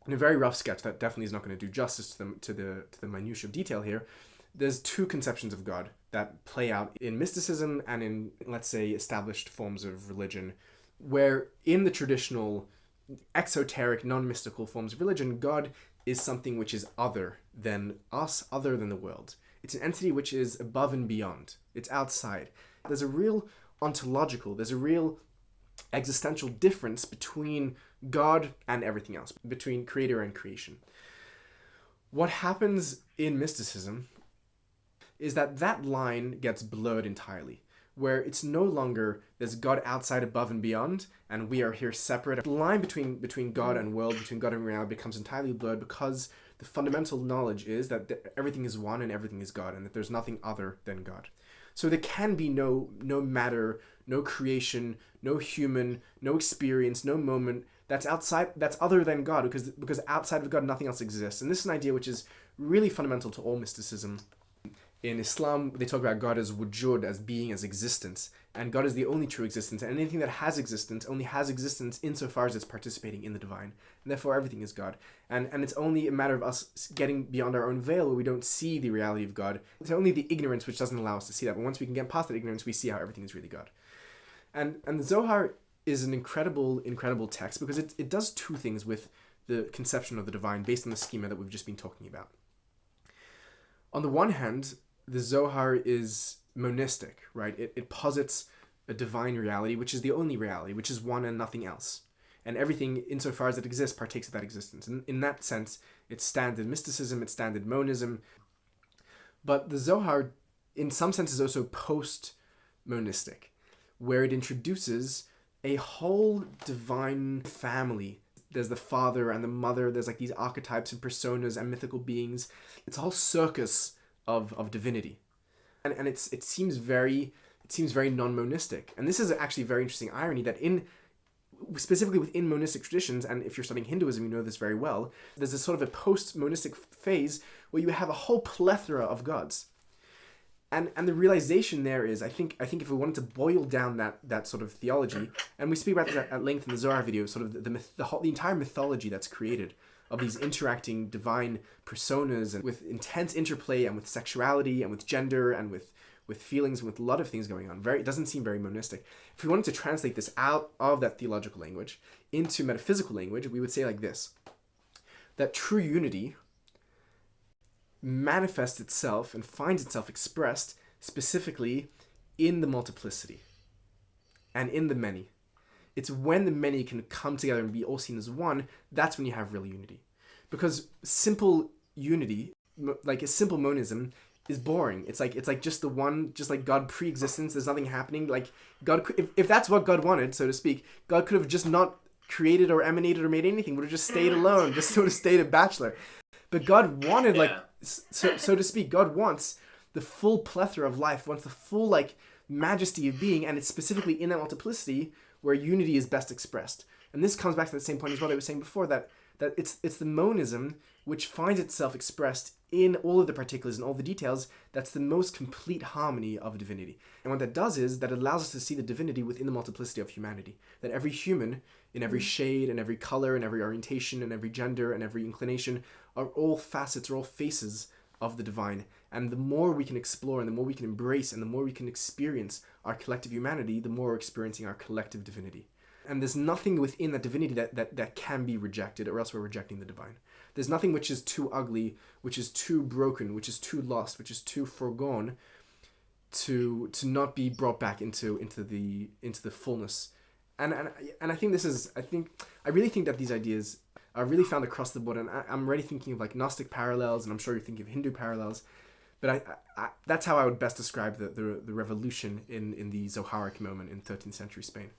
in a very rough sketch that definitely is not going to do justice to the minutiae of detail here, there's two conceptions of God that play out in mysticism and in, let's say, established forms of religion, where in the traditional exoteric, non-mystical forms of religion, God is something which is other than us, other than the world. It's an entity which is above and beyond. It's outside. There's a real ontological, there's a real existential difference between God and everything else, between creator and creation. What happens in mysticism is that line gets blurred entirely, where it's no longer there's God outside, above and beyond, and we are here separate. The line between God and world, between God and reality, becomes entirely blurred because the fundamental knowledge is that everything is one and everything is God, and that there's nothing other than God. So there can be no matter, no creation, no human, no experience, no moment that's outside, that's other than God, because outside of God nothing else exists. And this is an idea which is really fundamental to all mysticism. In Islam, they talk about God as wujud, as being, as existence. And God is the only true existence. And anything that has existence only has existence insofar as it's participating in the divine. And therefore, everything is God. And it's only a matter of us getting beyond our own veil where we don't see the reality of God. It's only the ignorance which doesn't allow us to see that. But once we can get past that ignorance, we see how everything is really God. And the Zohar is an incredible, incredible text because it does two things with the conception of the divine based on the schema that we've just been talking about. On the one hand, the Zohar is monistic, right? It posits a divine reality, which is the only reality, which is one and nothing else. And everything, insofar as it exists, partakes of that existence. And in that sense, it's standard mysticism, it's standard monism. But the Zohar, in some sense, is also post-monistic, where it introduces a whole divine family. There's the father and the mother, there's like these archetypes and personas and mythical beings. It's a whole circus of divinity, and it seems very non-monistic. And this is actually a very interesting irony that specifically within monistic traditions, and if you're studying Hinduism, you know this very well, there's a sort of a post-monistic phase where you have a whole plethora of gods, and the realization there is, I think if we wanted to boil down that sort of theology, and we speak about this at length in the Zohar video, sort of the entire mythology that's created of these interacting divine personas, and with intense interplay and with sexuality and with gender and with feelings and with a lot of things going on. It doesn't seem very monistic. If we wanted to translate this out of that theological language into metaphysical language, we would say like this: that true unity manifests itself and finds itself expressed specifically in the multiplicity and in the many. It's when the many can come together and be all seen as one, that's when you have real unity. Because simple unity, like a simple monism, is boring. It's like just the one, just like God pre-existence, there's nothing happening. Like God, if that's what God wanted, so to speak, God could have just not created or emanated or made anything, would have just stayed alone, just sort of stayed a bachelor. But God wanted, like, so to speak, God wants the full plethora of life, wants the full, like, majesty of being, and it's specifically in that multiplicity where unity is best expressed. And this comes back to the same point as well that I was saying before, that it's the monism which finds itself expressed in all of the particulars and all the details. That's the most complete harmony of divinity. And what that does is that it allows us to see the divinity within the multiplicity of humanity. That every human, in every shade and every color and every orientation and every gender and every inclination, are all facets, are all faces of the divine. And the more we can explore and the more we can embrace and the more we can experience our collective humanity, the more we're experiencing our collective divinity. And there's nothing within that divinity that can be rejected, or else we're rejecting the divine. There's nothing which is too ugly, which is too broken, which is too lost, which is too foregone to not be brought back into the fullness. And I think I really think that these ideas are really found across the board. And I'm already thinking of like Gnostic parallels, and I'm sure you're thinking of Hindu parallels. But that's how I would best describe the revolution in the Zoharic moment in 13th century Spain.